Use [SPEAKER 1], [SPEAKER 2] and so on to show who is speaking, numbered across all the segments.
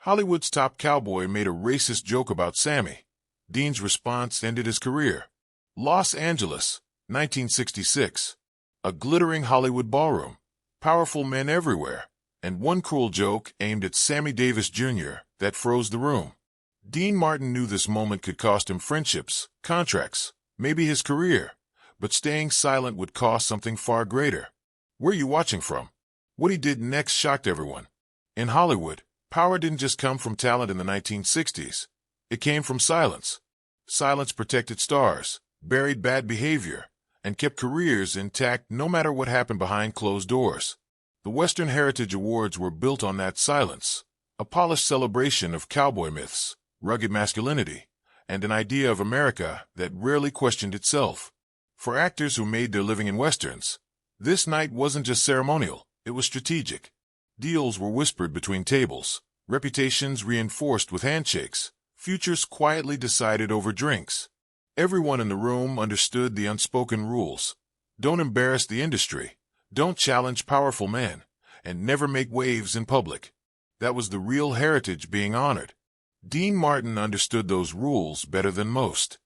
[SPEAKER 1] Hollywood's top cowboy made a racist joke about Sammy. Dean's response ended his career. Los Angeles, 1966. A glittering Hollywood ballroom. Powerful men everywhere. And one cruel joke aimed at Sammy Davis Jr. that froze the room. Dean Martin knew this moment could cost him friendships, contracts, maybe his career. But staying silent would cost something far greater. Where are you watching from? What he did next shocked everyone. In Hollywood, power didn't just come from talent in the 1960s. It came from silence. Silence protected stars, buried bad behavior, and kept careers intact no matter what happened behind closed doors. The Western Heritage Awards were built on that silence, a polished celebration of cowboy myths, rugged masculinity, and an idea of America that rarely questioned itself. For actors who made their living in Westerns, this night wasn't just ceremonial, it was strategic. Deals were whispered between tables, reputations reinforced with handshakes, futures quietly decided over drinks. Everyone in the room understood the unspoken rules. Don't embarrass the industry, don't challenge powerful men, and never make waves in public. That was the real heritage being honored. Dean Martin understood those rules better than most.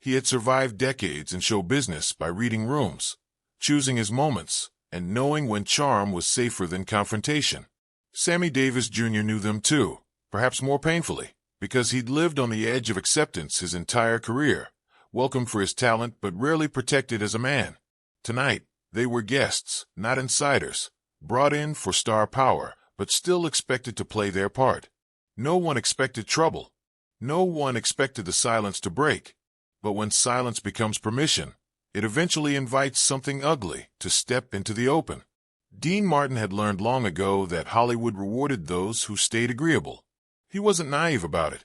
[SPEAKER 1] He had survived decades in show business by reading rooms, choosing his moments, and knowing when charm was safer than confrontation. Sammy Davis Jr. knew them too, perhaps more painfully, because he'd lived on the edge of acceptance his entire career, welcomed for his talent but rarely protected as a man. Tonight, they were guests, not insiders, brought in for star power, but still expected to play their part. No one expected trouble. No one expected the silence to break. But when silence becomes permission, it eventually invites something ugly to step into the open. Dean Martin had learned long ago that Hollywood rewarded those who stayed agreeable. He wasn't naive about it.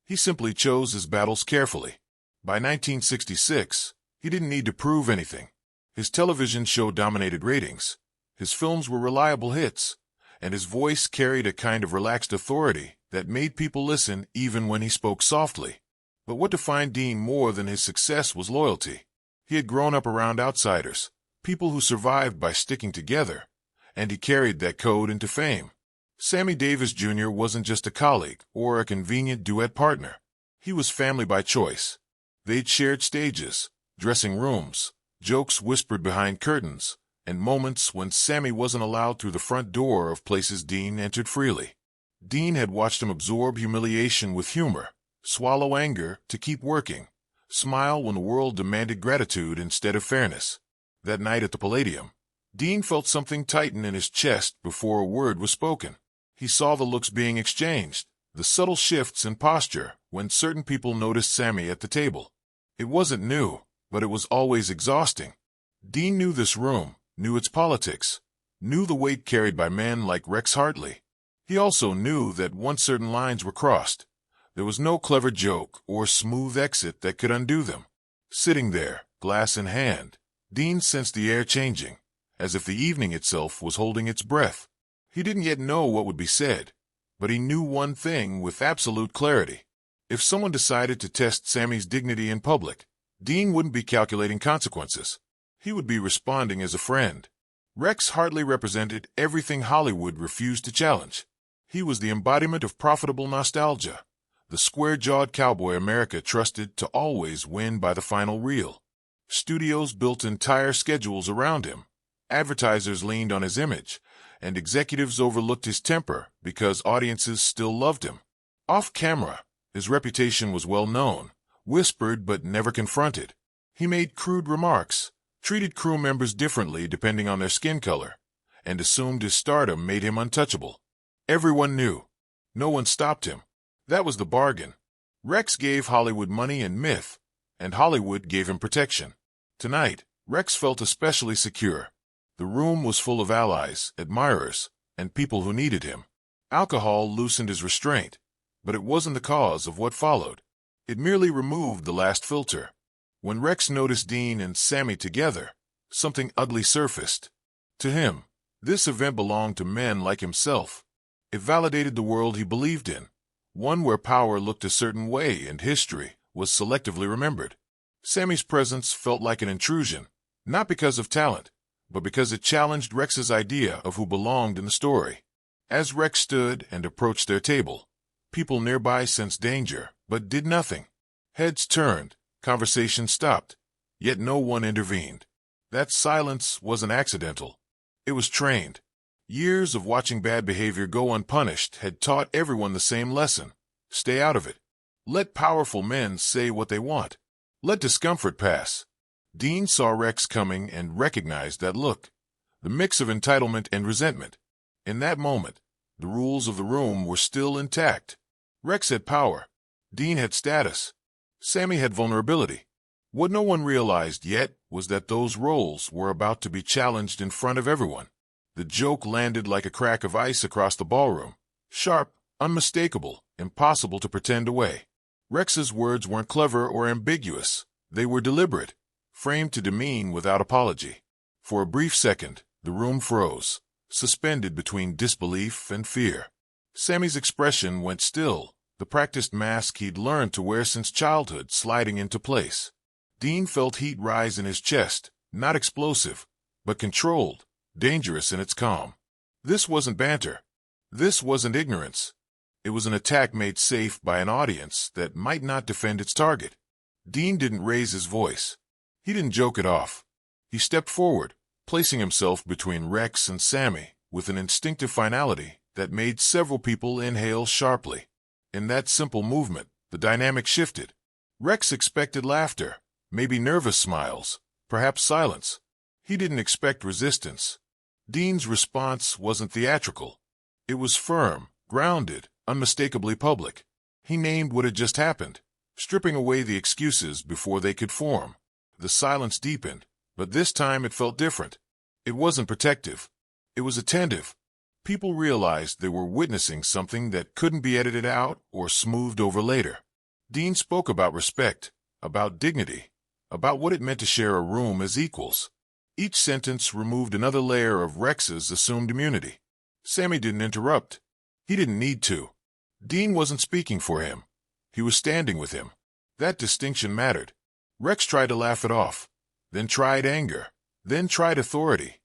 [SPEAKER 1] He simply chose his battles carefully. By 1966, he didn't need to prove anything. His television show dominated ratings, his films were reliable hits, and his voice carried a kind of relaxed authority that made people listen even when he spoke softly. But what defined Dean more than his success was loyalty. He had grown up around outsiders, people who survived by sticking together, and he carried that code into fame. Sammy Davis Jr. wasn't just a colleague or a convenient duet partner. He was family by choice. They'd shared stages, dressing rooms, jokes whispered behind curtains, and moments when Sammy wasn't allowed through the front door of places Dean entered freely. Dean had watched him absorb humiliation with humor, swallow anger to keep working, smile when the world demanded gratitude instead of fairness. That night at the Palladium, Dean felt something tighten in his chest before a word was spoken. He saw the looks being exchanged, the subtle shifts in posture when certain people noticed Sammy at the table. It wasn't new, but it was always exhausting. Dean knew this room, knew its politics, knew the weight carried by men like Rex Hartley. He also knew that once certain lines were crossed, there was no clever joke or smooth exit that could undo them. Sitting there, glass in hand, Dean sensed the air changing, as if the evening itself was holding its breath. He didn't yet know what would be said, but he knew one thing with absolute clarity. If someone decided to test Sammy's dignity in public, Dean wouldn't be calculating consequences. He would be responding as a friend. Rex Hartley represented everything Hollywood refused to challenge. He was the embodiment of profitable nostalgia, the square-jawed cowboy America trusted to always win by the final reel. Studios built entire schedules around him. Advertisers leaned on his image, and executives overlooked his temper because audiences still loved him. Off-camera, his reputation was well known, whispered but never confronted. He made crude remarks, treated crew members differently depending on their skin color, and assumed his stardom made him untouchable. Everyone knew. No one stopped him. That was the bargain. Rex gave Hollywood money and myth, and Hollywood gave him protection. Tonight, Rex felt especially secure. The room was full of allies, admirers, and people who needed him. Alcohol loosened his restraint, but it wasn't the cause of what followed. It merely removed the last filter. When Rex noticed Dean and Sammy together, something ugly surfaced. To him, this event belonged to men like himself. It validated the world he believed in, one where power looked a certain way and history was selectively remembered. Sammy's presence felt like an intrusion, not because of talent, but because it challenged Rex's idea of who belonged in the story. As Rex stood and approached their table, People nearby sensed danger, but did nothing. Heads turned, conversation stopped, yet no one intervened. That silence wasn't accidental. It was trained. Years of watching bad behavior go unpunished had taught everyone the same lesson. Stay out of it. Let powerful men say what they want. Let discomfort pass. Dean saw Rex coming and recognized that look. The mix of entitlement and resentment. In that moment, the rules of the room were still intact. Rex had power. Dean had status. Sammy had vulnerability. What no one realized yet was that those roles were about to be challenged in front of everyone. The joke landed like a crack of ice across the ballroom. Sharp, unmistakable, impossible to pretend away. Rex's words weren't clever or ambiguous. They were deliberate, framed to demean without apology. For a brief second, the room froze, suspended between disbelief and fear. Sammy's expression went still, the practiced mask he'd learned to wear since childhood sliding into place. Dean felt heat rise in his chest, not explosive, but controlled, dangerous in its calm. This wasn't banter. This wasn't ignorance. It was an attack made safe by an audience that might not defend its target. Dean didn't raise his voice. He didn't joke it off. He stepped forward, placing himself between Rex and Sammy with an instinctive finality that made several people inhale sharply. In that simple movement, the dynamic shifted. Rex expected laughter, maybe nervous smiles, perhaps silence. He didn't expect resistance. Dean's response wasn't theatrical. It was firm, grounded, unmistakably public. He named what had just happened, stripping away the excuses before they could form. The silence deepened, but this time it felt different. It wasn't protective. It was attentive. People realized they were witnessing something that couldn't be edited out or smoothed over later. Dean spoke about respect, about dignity, about what it meant to share a room as equals. Each sentence removed another layer of Rex's assumed immunity. Sammy didn't interrupt. He didn't need to. Dean wasn't speaking for him. He was standing with him. That distinction mattered. Rex tried to laugh it off, then tried anger, then tried authority.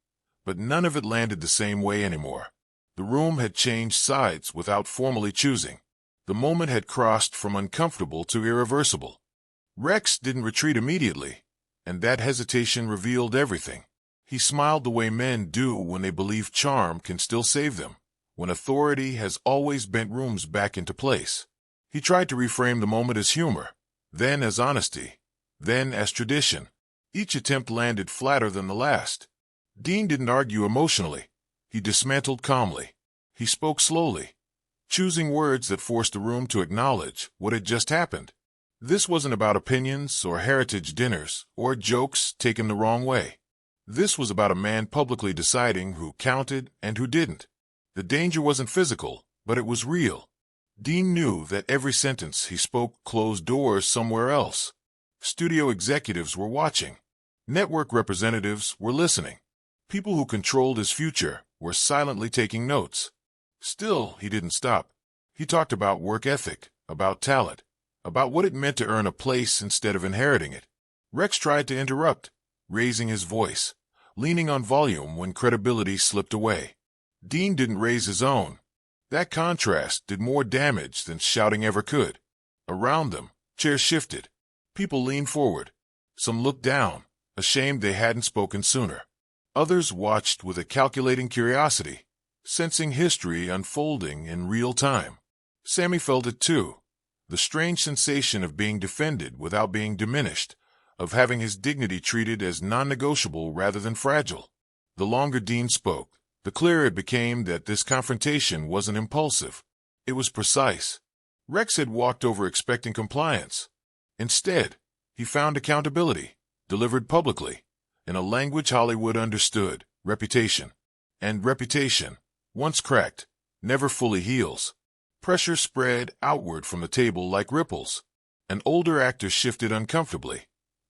[SPEAKER 1] But none of it landed the same way anymore. The room had changed sides without formally choosing. The moment had crossed from uncomfortable to irreversible. Rex didn't retreat immediately, and that hesitation revealed everything. He smiled the way men do when they believe charm can still save them, when authority has always bent rooms back into place. He tried to reframe the moment as humor, then as honesty, then as tradition. Each attempt landed flatter than the last. Dean didn't argue emotionally. He dismantled calmly. He spoke slowly, choosing words that forced the room to acknowledge what had just happened. This wasn't about opinions or heritage dinners or jokes taken the wrong way. This was about a man publicly deciding who counted and who didn't. The danger wasn't physical, but it was real. Dean knew that every sentence he spoke closed doors somewhere else. Studio executives were watching. Network representatives were listening. People who controlled his future were silently taking notes. Still, he didn't stop. He talked about work ethic, about talent, about what it meant to earn a place instead of inheriting it. Rex tried to interrupt, raising his voice, leaning on volume when credibility slipped away. Dean didn't raise his own. That contrast did more damage than shouting ever could. Around them, chairs shifted. People leaned forward. Some looked down, ashamed they hadn't spoken sooner. Others watched with a calculating curiosity, sensing history unfolding in real time. Sammy felt it too. The strange sensation of being defended without being diminished, of having his dignity treated as non-negotiable rather than fragile. The longer Dean spoke, the clearer it became that this confrontation wasn't impulsive. It was precise. Rex had walked over expecting compliance. Instead, he found accountability, delivered publicly, in a language Hollywood understood, reputation. And reputation, once cracked, never fully heals. Pressure spread outward from the table like ripples. An older actor shifted uncomfortably,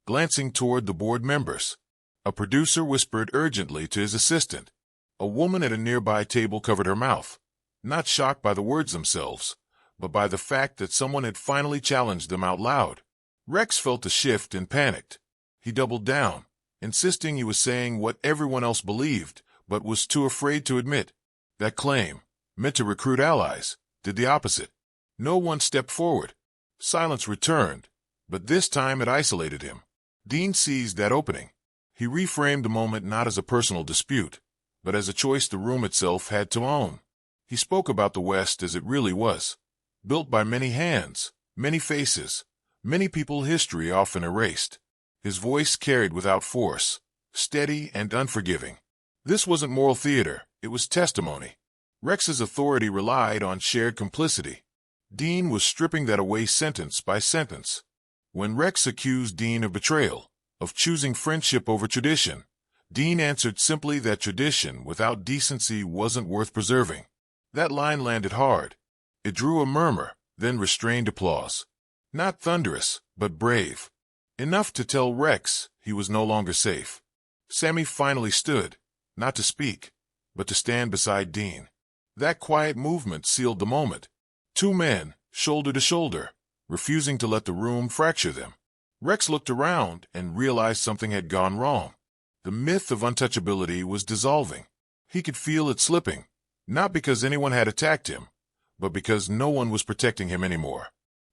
[SPEAKER 1] glancing toward the board members. A producer whispered urgently to his assistant. A woman at a nearby table covered her mouth, not shocked by the words themselves, but by the fact that someone had finally challenged them out loud. Rex felt the shift and panicked. He doubled down, insisting he was saying what everyone else believed, but was too afraid to admit. That claim, meant to recruit allies, did the opposite. No one stepped forward. Silence returned, but this time it isolated him. Dean seized that opening. He reframed the moment not as a personal dispute, but as a choice the room itself had to own. He spoke about the West as it really was, built by many hands, many faces, many people history often erased. His voice carried without force, steady and unforgiving. This wasn't moral theater, it was testimony. Rex's authority relied on shared complicity. Dean was stripping that away sentence by sentence. When Rex accused Dean of betrayal, of choosing friendship over tradition, Dean answered simply that tradition without decency wasn't worth preserving. That line landed hard. It drew a murmur, then restrained applause. Not thunderous, but brave. Enough to tell Rex he was no longer safe. Sammy finally stood, not to speak, but to stand beside Dean. That quiet movement sealed the moment. Two men, shoulder to shoulder, refusing to let the room fracture them. Rex looked around and realized something had gone wrong. The myth of untouchability was dissolving. He could feel it slipping, not because anyone had attacked him, but because no one was protecting him anymore.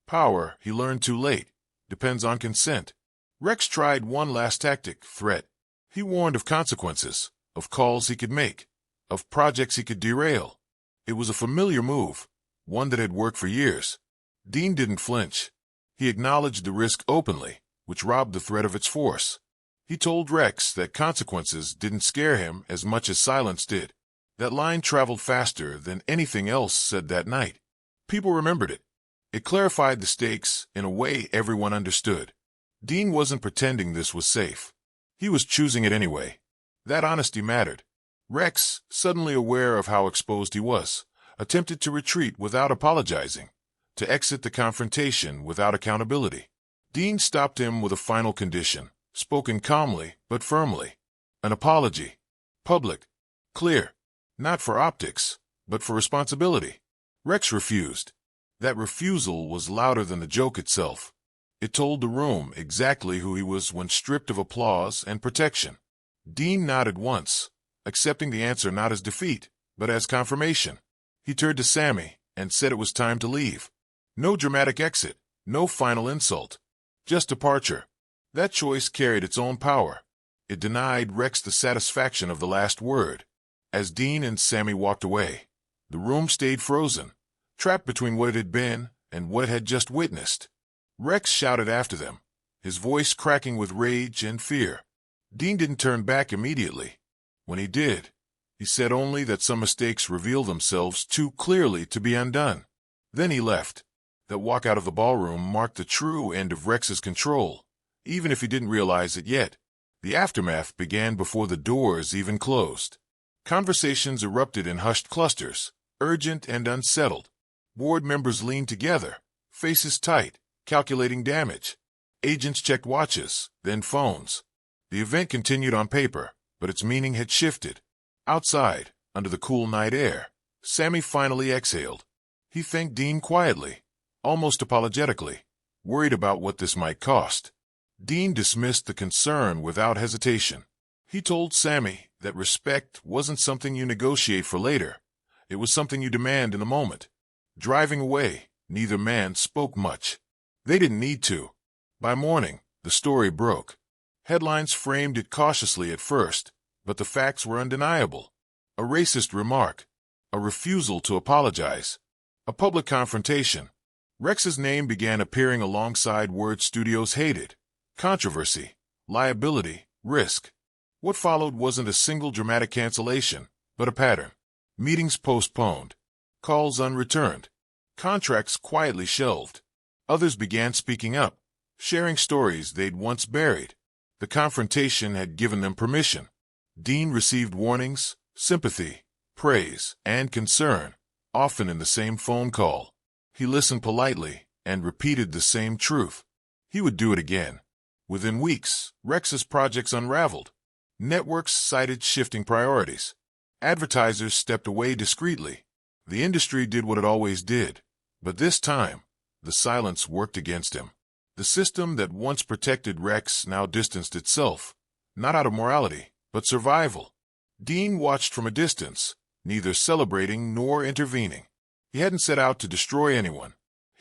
[SPEAKER 1] Power, he learned too late, depends on consent. Rex tried one last tactic, threat. He warned of consequences, of calls he could make, of projects he could derail. It was a familiar move, one that had worked for years. Dean didn't flinch. He acknowledged the risk openly, which robbed the threat of its force. He told Rex that consequences didn't scare him as much as silence did. That line traveled faster than anything else said that night. People remembered it. It clarified the stakes in a way everyone understood. Dean wasn't pretending this was safe. He was choosing it anyway. That honesty mattered. Rex, suddenly aware of how exposed he was, attempted to retreat without apologizing, to exit the confrontation without accountability. Dean stopped him with a final condition, spoken calmly but firmly. An apology. Public. Clear. Not for optics, but for responsibility. Rex refused. That refusal was louder than the joke itself. It told the room exactly who he was when stripped of applause and protection. Dean nodded once, accepting the answer not as defeat, but as confirmation. He turned to Sammy and said it was time to leave. No dramatic exit, no final insult. Just departure. That choice carried its own power. It denied Rex the satisfaction of the last word. As Dean and Sammy walked away, the room stayed frozen, trapped between what it had been and what it had just witnessed. Rex shouted after them, his voice cracking with rage and fear. Dean didn't turn back immediately. When he did, he said only that some mistakes reveal themselves too clearly to be undone. Then he left. That walk out of the ballroom marked the true end of Rex's control, even if he didn't realize it yet. The aftermath began before the doors even closed. Conversations erupted in hushed clusters, urgent and unsettled. Board members leaned together, faces tight, calculating damage. Agents checked watches, then phones. The event continued on paper, but its meaning had shifted. Outside, under the cool night air, Sammy finally exhaled. He thanked Dean quietly, almost apologetically, worried about what this might cost. Dean dismissed the concern without hesitation. He told Sammy that respect wasn't something you negotiate for later. It was something you demand in the moment. Driving away, neither man spoke much. They didn't need to. By morning, the story broke. Headlines framed it cautiously at first, but the facts were undeniable. A racist remark. A refusal to apologize. A public confrontation. Rex's name began appearing alongside words studios hated. Controversy. Liability. Risk. What followed wasn't a single dramatic cancellation, but a pattern. Meetings postponed. Calls unreturned. Contracts quietly shelved. Others began speaking up, sharing stories they'd once buried. The confrontation had given them permission. Dean received warnings, sympathy, praise, and concern, often in the same phone call. He listened politely and repeated the same truth. He would do it again. Within weeks, Rex's projects unraveled. Networks cited shifting priorities. Advertisers stepped away discreetly. The industry did what it always did, but this time, the silence worked against him. The system that once protected Rex now distanced itself, not out of morality, but survival. Dean watched from a distance, neither celebrating nor intervening. He hadn't set out to destroy anyone.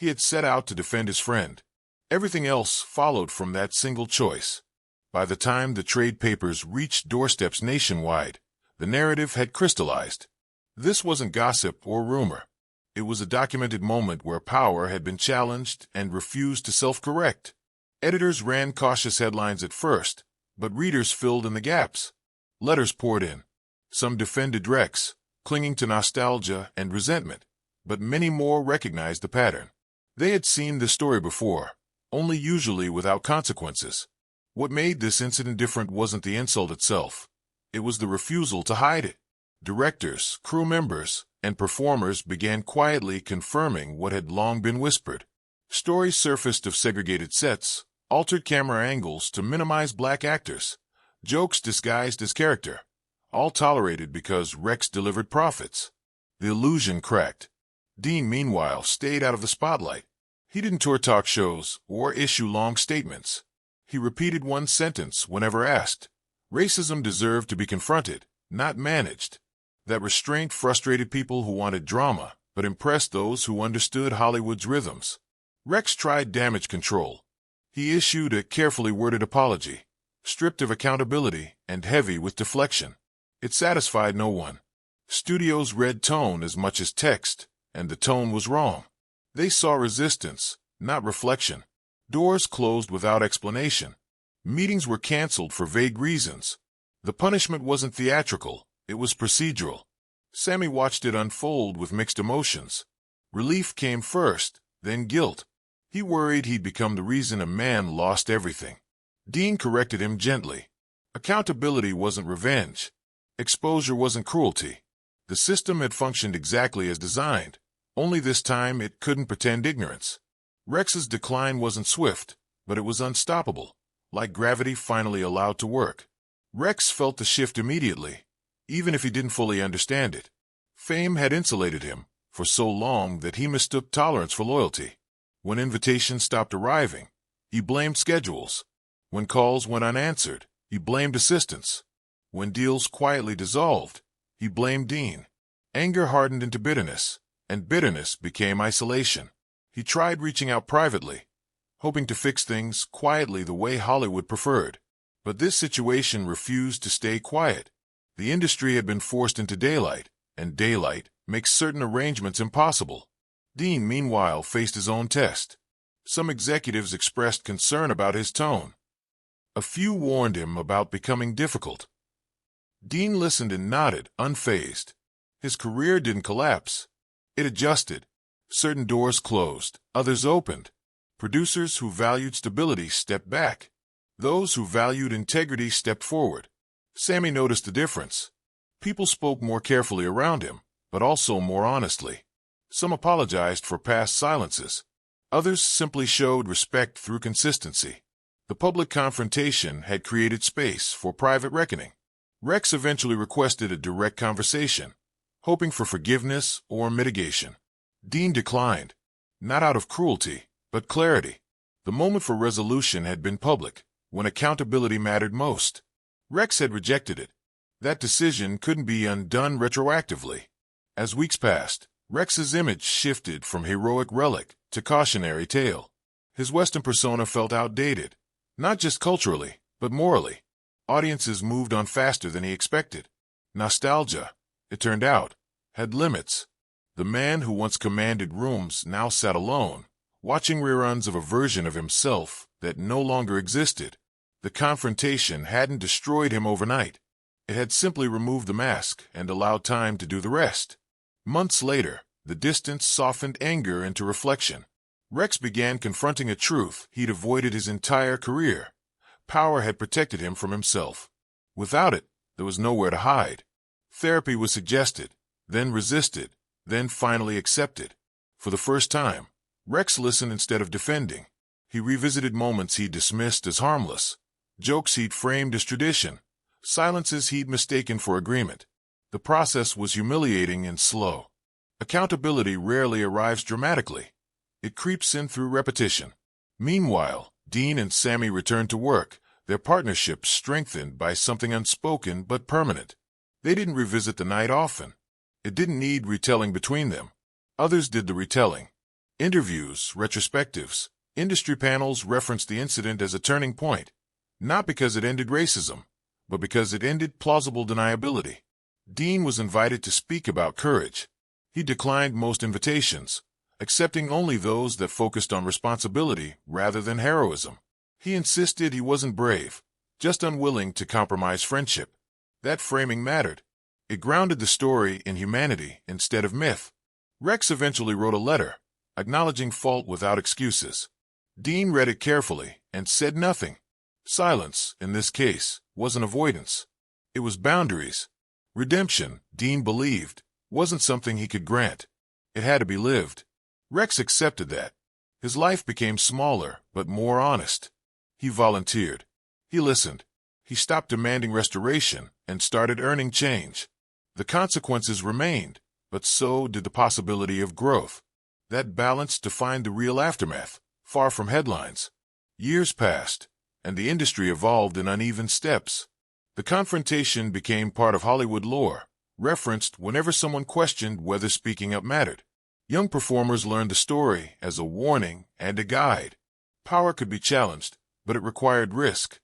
[SPEAKER 1] He had set out to defend his friend. Everything else followed from that single choice. By the time the trade papers reached doorsteps nationwide, the narrative had crystallized. This wasn't gossip or rumor. It was a documented moment where power had been challenged and refused to self-correct. Editors ran cautious headlines at first, but readers filled in the gaps. Letters poured in. Some defended Rex, clinging to nostalgia and resentment, but many more recognized the pattern. They had seen this story before, only usually without consequences. What made this incident different wasn't the insult itself. It was the refusal to hide it. Directors, crew members, and performers began quietly confirming what had long been whispered. Stories surfaced of segregated sets, altered camera angles to minimize black actors, jokes disguised as character, all tolerated because Rex delivered profits. The illusion cracked. Dean, meanwhile, stayed out of the spotlight. He didn't tour talk shows or issue long statements. He repeated one sentence whenever asked. Racism deserved to be confronted, not managed. That restraint frustrated people who wanted drama, but impressed those who understood Hollywood's rhythms. Rex tried damage control. He issued a carefully worded apology, stripped of accountability and heavy with deflection. It satisfied no one. Studios read tone as much as text, and the tone was wrong. They saw resistance, not reflection. Doors closed without explanation. Meetings were canceled for vague reasons. The punishment wasn't theatrical, it was procedural. Sammy watched it unfold with mixed emotions. Relief came first, then guilt. He worried he'd become the reason a man lost everything. Dean corrected him gently. Accountability wasn't revenge. Exposure wasn't cruelty. The system had functioned exactly as designed, only this time it couldn't pretend ignorance. Rex's decline wasn't swift, but it was unstoppable, like gravity finally allowed to work. Rex felt the shift immediately, even if he didn't fully understand it. Fame had insulated him for so long that he mistook tolerance for loyalty. When invitations stopped arriving, he blamed schedules. When calls went unanswered, he blamed assistants. When deals quietly dissolved, he blamed Dean. Anger hardened into bitterness, and bitterness became isolation. He tried reaching out privately, hoping to fix things quietly the way Hollywood preferred. But this situation refused to stay quiet. The industry had been forced into daylight, and daylight makes certain arrangements impossible. Dean, meanwhile, faced his own test. Some executives expressed concern about his tone. A few warned him about becoming difficult. Dean listened and nodded, unfazed. His career didn't collapse. It adjusted. Certain doors closed, others opened. Producers who valued stability stepped back. Those who valued integrity stepped forward. Sammy noticed the difference. People spoke more carefully around him, but also more honestly. Some apologized for past silences. Others simply showed respect through consistency. The public confrontation had created space for private reckoning. Rex eventually requested a direct conversation, hoping for forgiveness or mitigation. Dean declined, not out of cruelty, but clarity. The moment for resolution had been public, when accountability mattered most. Rex had rejected it. That decision couldn't be undone retroactively. As weeks passed, Rex's image shifted from heroic relic to cautionary tale. His Western persona felt outdated, not just culturally, but morally. Audiences moved on faster than he expected. Nostalgia, it turned out, had limits. The man who once commanded rooms now sat alone, watching reruns of a version of himself that no longer existed. The confrontation hadn't destroyed him overnight. It had simply removed the mask and allowed time to do the rest. Months later, the distance softened anger into reflection. Rex began confronting a truth he'd avoided his entire career. Power had protected him from himself. Without it, there was nowhere to hide. Therapy was suggested, then resisted, then finally accepted. For the first time, Rex listened instead of defending. He revisited moments he'd dismissed as harmless, jokes he'd framed as tradition, silences he'd mistaken for agreement. The process was humiliating and slow. Accountability rarely arrives dramatically. It creeps in through repetition. Meanwhile, Dean and Sammy returned to work, their partnership strengthened by something unspoken but permanent. They didn't revisit the night often. It didn't need retelling between them. Others did the retelling. Interviews, retrospectives, industry panels referenced the incident as a turning point, not because it ended racism, but because it ended plausible deniability. Dean was invited to speak about courage. He declined most invitations, accepting only those that focused on responsibility rather than heroism. He insisted he wasn't brave, just unwilling to compromise friendship. That framing mattered. It grounded the story in humanity instead of myth. Rex eventually wrote a letter, acknowledging fault without excuses. Dean read it carefully and said nothing. Silence, in this case, wasn't avoidance. It was boundaries. Redemption, Dean believed, wasn't something he could grant. It had to be lived. Rex accepted that. His life became smaller, but more honest. He volunteered. He listened. He stopped demanding restoration and started earning change. The consequences remained, but so did the possibility of growth. That balance defined the real aftermath, far from headlines. Years passed, and the industry evolved in uneven steps. The confrontation became part of Hollywood lore, referenced whenever someone questioned whether speaking up mattered. Young performers learned the story as a warning and a guide. Power could be challenged, but it required risk.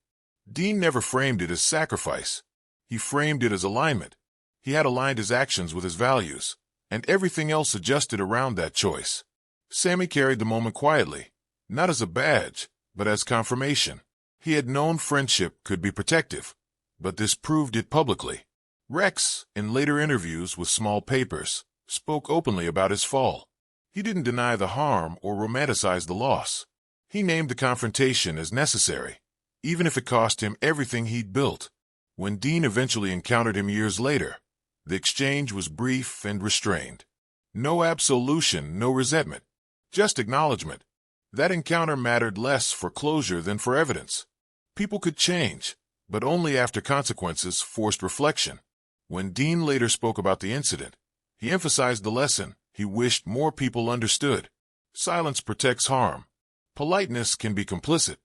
[SPEAKER 1] Dean never framed it as sacrifice. He framed it as alignment. He had aligned his actions with his values, and everything else adjusted around that choice. Sammy carried the moment quietly, not as a badge, but as confirmation. He had known friendship could be protective, but this proved it publicly. Rex, in later interviews with small papers, spoke openly about his fall. He didn't deny the harm or romanticize the loss. He named the confrontation as necessary, even if it cost him everything he'd built. When Dean eventually encountered him years later, the exchange was brief and restrained. No absolution, no resentment, just acknowledgement. That encounter mattered less for closure than for evidence. People could change, but only after consequences forced reflection. When Dean later spoke about the incident, he emphasized the lesson he wished more people understood. Silence protects harm. Politeness can be complicit.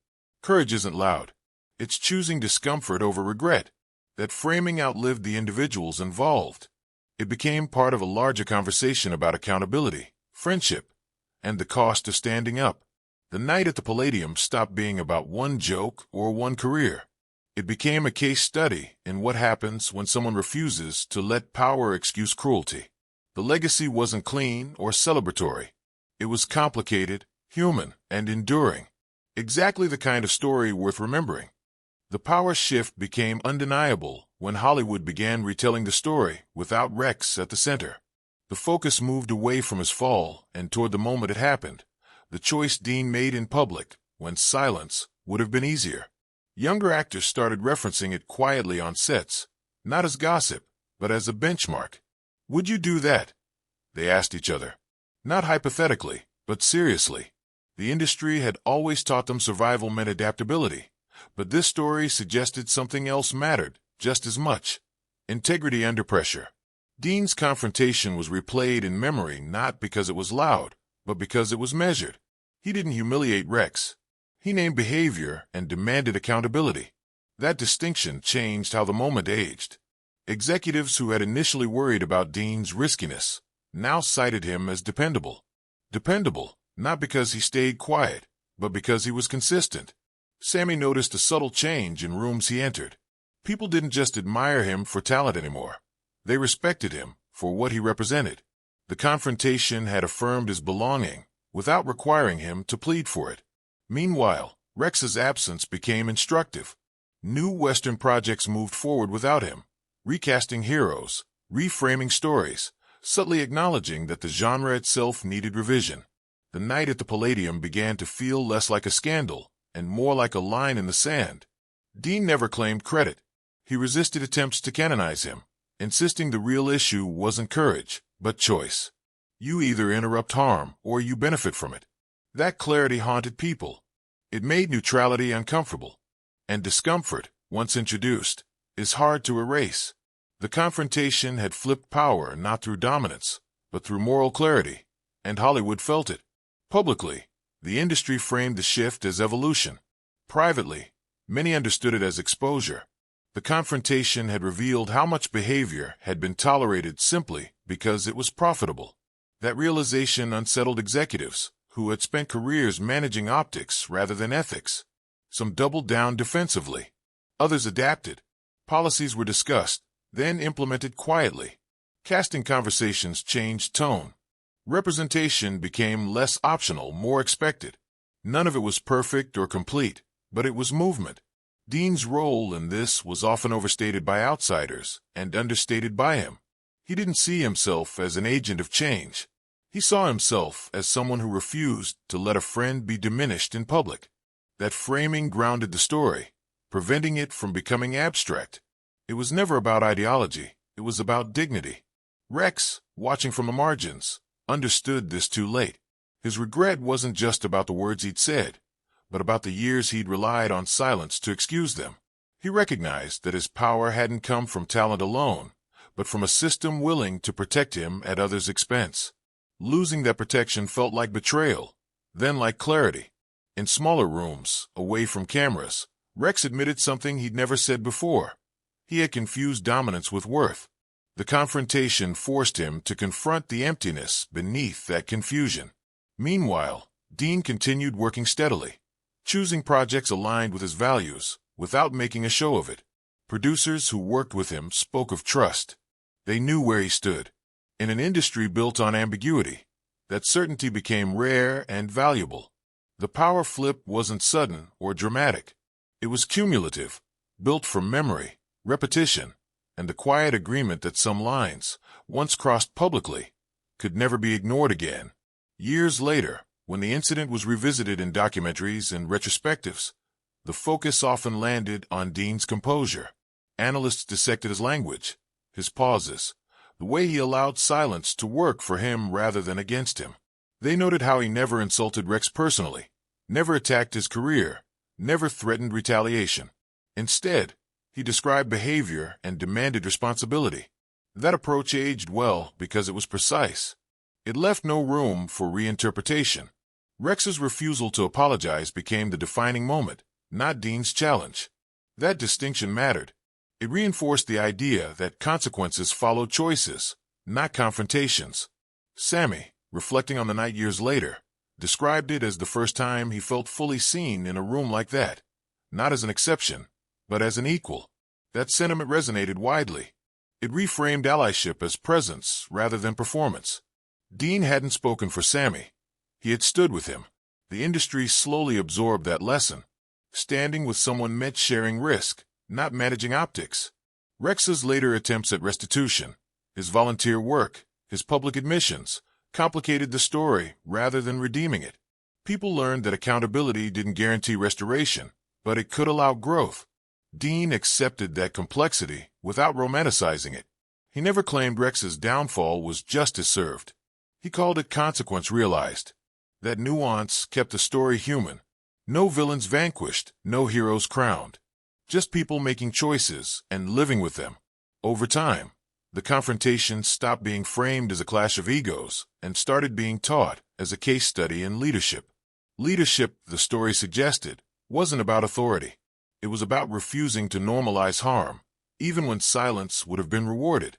[SPEAKER 1] Courage isn't loud. It's choosing discomfort over regret. That framing outlived the individuals involved. It became part of a larger conversation about accountability, friendship, and the cost of standing up. The night at the Palladium stopped being about one joke or one career. It became a case study in what happens when someone refuses to let power excuse cruelty. The legacy wasn't clean or celebratory. It was complicated, human, and enduring. Exactly the kind of story worth remembering. The power shift became undeniable when Hollywood began retelling the story without Rex at the center. The focus moved away from his fall and toward the moment it happened, the choice Dean made in public when silence would have been easier. Younger actors started referencing it quietly on sets, not as gossip, but as a benchmark. Would you do that? They asked each other. Not hypothetically, but seriously. The industry had always taught them survival meant adaptability, but this story suggested something else mattered just as much. Integrity under pressure. Dean's confrontation was replayed in memory not because it was loud, but because it was measured. He didn't humiliate Rex. He named behavior and demanded accountability. That distinction changed how the moment aged. Executives who had initially worried about Dean's riskiness now cited him as dependable. Dependable, not because he stayed quiet, but because he was consistent. Sammy noticed a subtle change in rooms he entered. People didn't just admire him for talent anymore. They respected him for what he represented. The confrontation had affirmed his belonging without requiring him to plead for it. Meanwhile, Rex's absence became instructive. New Western projects moved forward without him, recasting heroes, reframing stories, subtly acknowledging that the genre itself needed revision. The night at the Palladium began to feel less like a scandal and more like a line in the sand. Dean never claimed credit. He resisted attempts to canonize him, insisting the real issue wasn't courage, but choice. You either interrupt harm or you benefit from it. That clarity haunted people. It made neutrality uncomfortable. And discomfort, once introduced, is hard to erase. The confrontation had flipped power not through dominance, but through moral clarity, and Hollywood felt it. Publicly, the industry framed the shift as evolution. Privately, many understood it as exposure. The confrontation had revealed how much behavior had been tolerated simply because it was profitable. That realization unsettled executives, who had spent careers managing optics rather than ethics. Some doubled down defensively. Others adapted. Policies were discussed, then implemented quietly. Casting conversations changed tone. Representation became less optional, more expected. None of it was perfect or complete, but it was movement. Dean's role in this was often overstated by outsiders and understated by him. He didn't see himself as an agent of change. He saw himself as someone who refused to let a friend be diminished in public. That framing grounded the story, preventing it from becoming abstract. It was never about ideology, it was about dignity. Rex, watching from the margins, understood this too late. His regret wasn't just about the words he'd said, but about the years he'd relied on silence to excuse them. He recognized that his power hadn't come from talent alone, but from a system willing to protect him at others' expense. Losing that protection felt like betrayal, then like clarity. In smaller rooms, away from cameras, Rex admitted something he'd never said before. He had confused dominance with worth. The confrontation forced him to confront the emptiness beneath that confusion. Meanwhile, Dean continued working steadily, choosing projects aligned with his values, without making a show of it. Producers who worked with him spoke of trust. They knew where he stood. In an industry built on ambiguity, that certainty became rare and valuable. The power flip wasn't sudden or dramatic. It was cumulative, built from memory, repetition, and the quiet agreement that some lines, once crossed publicly, could never be ignored again. Years later, when the incident was revisited in documentaries and retrospectives, the focus often landed on Dean's composure. Analysts dissected his language, his pauses, the way he allowed silence to work for him rather than against him. They noted how he never insulted Rex personally, never attacked his career, never threatened retaliation. Instead, he described behavior and demanded responsibility. That approach aged well because it was precise. It left no room for reinterpretation. Rex's refusal to apologize became the defining moment, not Dean's challenge. That distinction mattered. It reinforced the idea that consequences follow choices, not confrontations. Sammy, reflecting on the night years later, described it as the first time he felt fully seen in a room like that, not as an exception, but as an equal. That sentiment resonated widely. It reframed allyship as presence rather than performance. Dean hadn't spoken for Sammy. He had stood with him. The industry slowly absorbed that lesson. Standing with someone meant sharing risk, not managing optics. Rex's later attempts at restitution, his volunteer work, his public admissions, complicated the story rather than redeeming it. People learned that accountability didn't guarantee restoration, but it could allow growth. Dean accepted that complexity without romanticizing it. He never claimed Rex's downfall was justice served. He called it consequence realized. That nuance kept the story human. No villains vanquished, no heroes crowned. Just people making choices and living with them. Over time, the confrontation stopped being framed as a clash of egos and started being taught as a case study in leadership. Leadership, the story suggested, wasn't about authority. It was about refusing to normalize harm, even when silence would have been rewarded.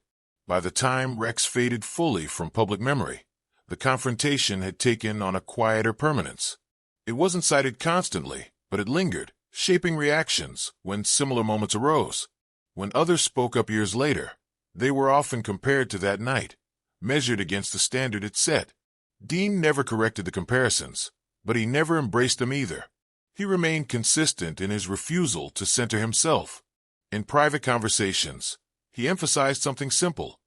[SPEAKER 1] By the time Rex faded fully from public memory, the confrontation had taken on a quieter permanence. It wasn't cited constantly, but it lingered, shaping reactions when similar moments arose. When others spoke up years later, they were often compared to that night, measured against the standard it set. Dean never corrected the comparisons, but he never embraced them either. He remained consistent in his refusal to center himself. In private conversations, he emphasized something simple.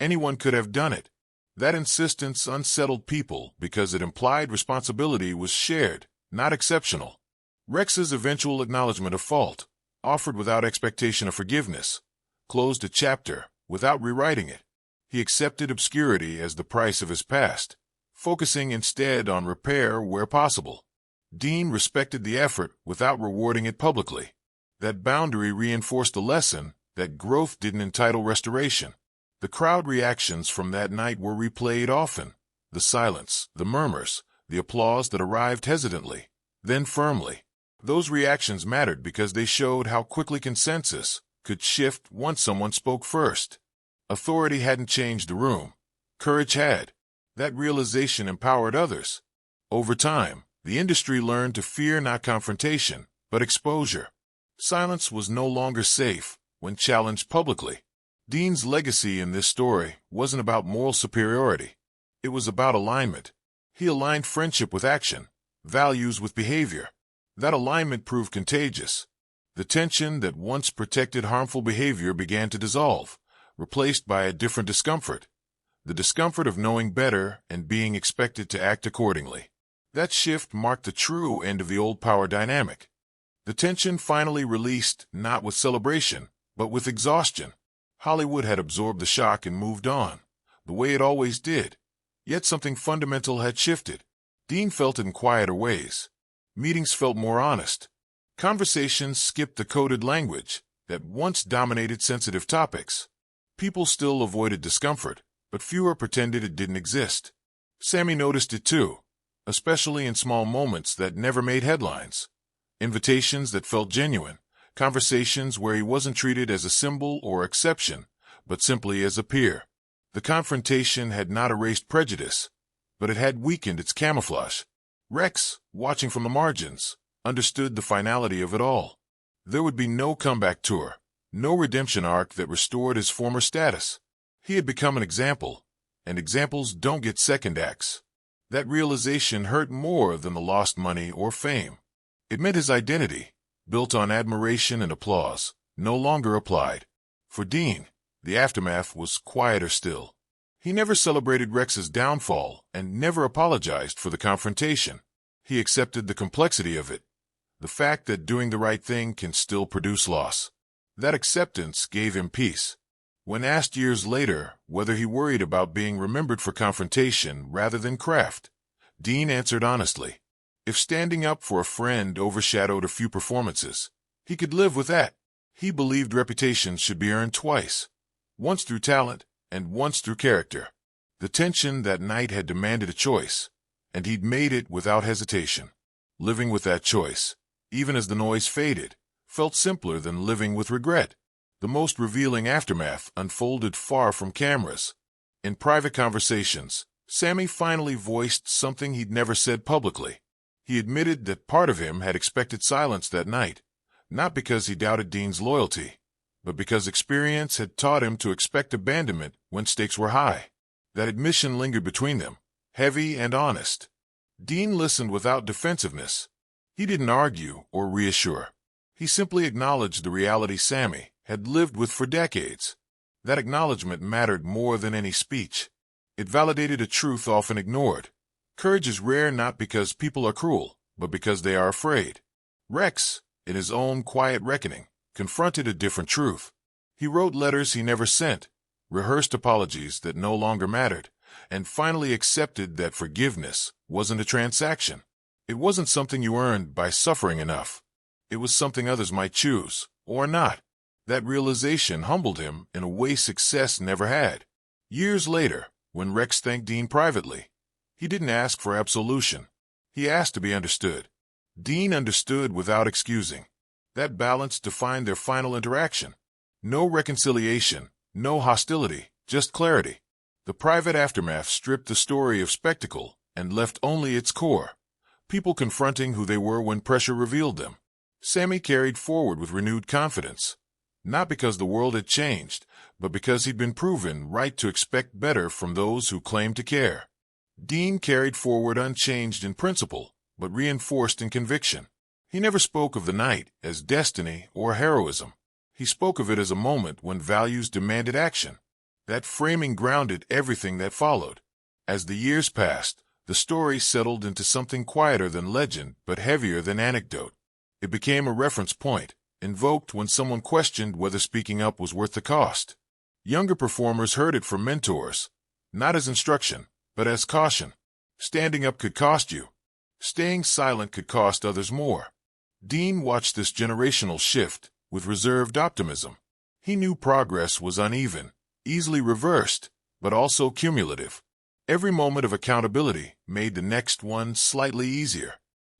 [SPEAKER 1] Anyone could have done it. That insistence unsettled people because it implied responsibility was shared, not exceptional. Rex's eventual acknowledgement of fault, offered without expectation of forgiveness, closed a chapter without rewriting it. He accepted obscurity as the price of his past, focusing instead on repair where possible. Dean respected the effort without rewarding it publicly. That boundary reinforced the lesson that growth didn't entitle restoration. The crowd reactions from that night were replayed often. The silence, the murmurs, the applause that arrived hesitantly, then firmly. Those reactions mattered because they showed how quickly consensus could shift once someone spoke first. Authority hadn't changed the room. Courage had. That realization empowered others. Over time, the industry learned to fear not confrontation, but exposure. Silence was no longer safe when challenged publicly. Dean's legacy in this story wasn't about moral superiority. It was about alignment. He aligned friendship with action, values with behavior. That alignment proved contagious. The tension that once protected harmful behavior began to dissolve, replaced by a different discomfort. The discomfort of knowing better and being expected to act accordingly. That shift marked the true end of the old power dynamic. The tension finally released, not with celebration, but with exhaustion. Hollywood had absorbed the shock and moved on, the way it always did. Yet something fundamental had shifted. Dean felt it in quieter ways. Meetings felt more honest. Conversations skipped the coded language that once dominated sensitive topics. People still avoided discomfort, but fewer pretended it didn't exist. Sammy noticed it too, especially in small moments that never made headlines. Invitations that felt genuine, conversations where he wasn't treated as a symbol or exception, but simply as a peer. The confrontation had not erased prejudice, but it had weakened its camouflage. Rex, watching from the margins, understood the finality of it all. There would be no comeback tour, no redemption arc that restored his former status. He had become an example, and examples don't get second acts. That realization hurt more than the lost money or fame. It meant his identity, built on admiration and applause, no longer applied. For Dean, the aftermath was quieter still. He never celebrated Rex's downfall and never apologized for the confrontation. He accepted the complexity of it, the fact that doing the right thing can still produce loss. That acceptance gave him peace. When asked years later whether he worried about being remembered for confrontation rather than craft, Dean answered honestly. If standing up for a friend overshadowed a few performances, he could live with that. He believed reputations should be earned twice, once through talent and once through character. The tension that night had demanded a choice, and he'd made it without hesitation. Living with that choice, even as the noise faded, felt simpler than living with regret. The most revealing aftermath unfolded far from cameras. In private conversations, Sammy finally voiced something he'd never said publicly. He admitted that part of him had expected silence that night, not because he doubted Dean's loyalty, but because experience had taught him to expect abandonment when stakes were high. That admission lingered between them, heavy and honest. Dean listened without defensiveness. He didn't argue or reassure. He simply acknowledged the reality Sammy had lived with for decades. That acknowledgement mattered more than any speech. It validated a truth often ignored. Courage is rare not because people are cruel, but because they are afraid. Rex, in his own quiet reckoning, confronted a different truth. He wrote letters he never sent, rehearsed apologies that no longer mattered, and finally accepted that forgiveness wasn't a transaction. It wasn't something you earned by suffering enough. It was something others might choose, or not. That realization humbled him in a way success never had. Years later, when Rex thanked Dean privately, he didn't ask for absolution. He asked to be understood. Dean understood without excusing. That balance defined their final interaction. No reconciliation, no hostility, just clarity. The private aftermath stripped the story of spectacle and left only its core. People confronting who they were when pressure revealed them. Sammy carried forward with renewed confidence. Not because the world had changed, but because he'd been proven right to expect better from those who claimed to care. Dean carried forward unchanged in principle, but reinforced in conviction. He never spoke of the night as destiny or heroism. He spoke of it as a moment when values demanded action. That framing grounded everything that followed. As the years passed, the story settled into something quieter than legend but heavier than anecdote. It became a reference point, invoked when someone questioned whether speaking up was worth the cost. Younger performers heard it from mentors, not as instruction, but as caution. Standing up could cost you. Staying silent could cost others more. Dean watched this generational shift with reserved optimism. He knew progress was uneven, easily reversed, but also cumulative. Every moment of accountability made the next one slightly easier.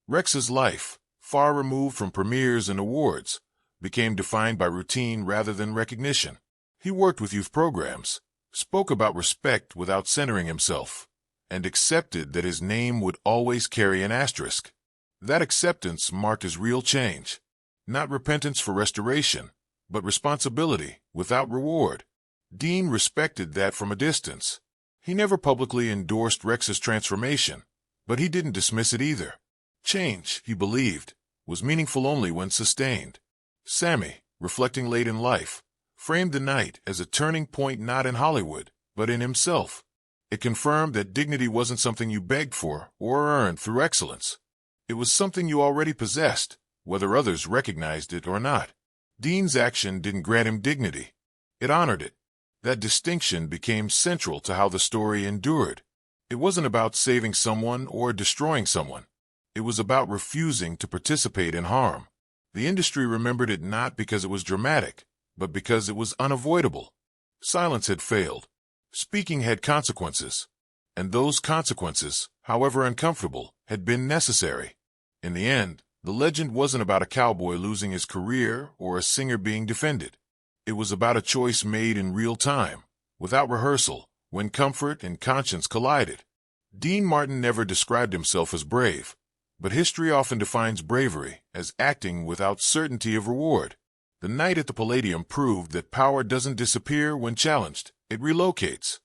[SPEAKER 1] Rex's life, far removed from premieres and awards, became defined by routine rather than recognition. He worked with youth programs, spoke about respect without centering himself, and accepted that his name would always carry an asterisk. That acceptance marked his real change. Not repentance for restoration, but responsibility without reward. Dean respected that from a distance. He never publicly endorsed Rex's transformation, but he didn't dismiss it either. Change, he believed, was meaningful only when sustained. Sammy, reflecting late in life, framed the night as a turning point not in Hollywood, but in himself. It confirmed that dignity wasn't something you begged for or earned through excellence. It was something you already possessed, whether others recognized it or not. Dean's action didn't grant him dignity. It honored it. That distinction became central to how the story endured. It wasn't about saving someone or destroying someone. It was about refusing to participate in harm. The industry remembered it not because it was dramatic, but because it was unavoidable. Silence had failed. Speaking had consequences. And those consequences, however uncomfortable, had been necessary. In the end, the legend wasn't about a cowboy losing his career or a singer being defended. It was about a choice made in real time, without rehearsal, when comfort and conscience collided. Dean Martin never described himself as brave, but history often defines bravery as acting without certainty of reward. The night at the Palladium proved that power doesn't disappear when challenged, it relocates.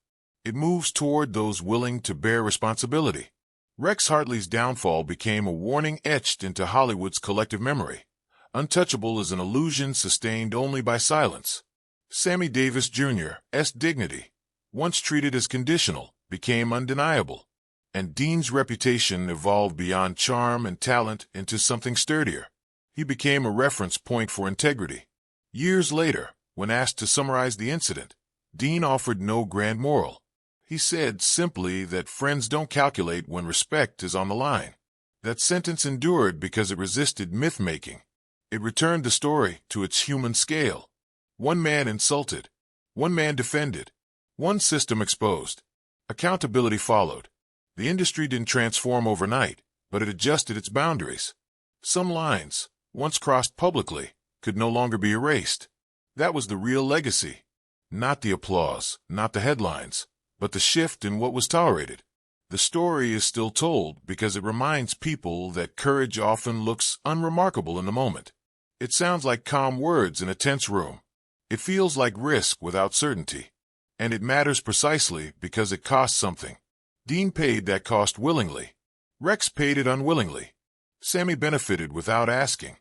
[SPEAKER 1] It moves toward those willing to bear responsibility. Rex Hartley's downfall became a warning etched into Hollywood's collective memory. Untouchable is an illusion sustained only by silence. Sammy Davis Jr.'s dignity, once treated as conditional, became undeniable. And Dean's reputation evolved beyond charm and talent into something sturdier. He became a reference point for integrity. Years later, when asked to summarize the incident, Dean offered no grand moral. He said simply that friends don't calculate when respect is on the line. That sentence endured because it resisted myth-making. It returned the story to its human scale. One man insulted. One man defended. One system exposed. Accountability followed. The industry didn't transform overnight, but it adjusted its boundaries. Some lines, once crossed publicly, could no longer be erased. That was the real legacy. Not the applause, not the headlines, but the shift in what was tolerated. The story is still told because it reminds people that courage often looks unremarkable in the moment. It sounds like calm words in a tense room. It feels like risk without certainty. And it matters precisely because it costs something. Dean paid that cost willingly. Rex paid it unwillingly. Sammy benefited without asking.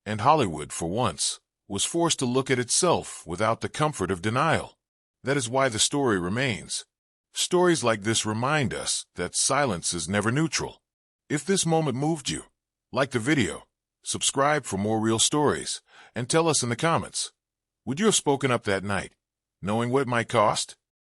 [SPEAKER 1] And Hollywood, for once, was forced to look at itself without the comfort of denial. That is why the story remains. Stories like this remind us that silence is never neutral. If this moment moved you, like the video, subscribe for more real stories, and tell us in the comments. Would you have spoken up that night, knowing what it might cost?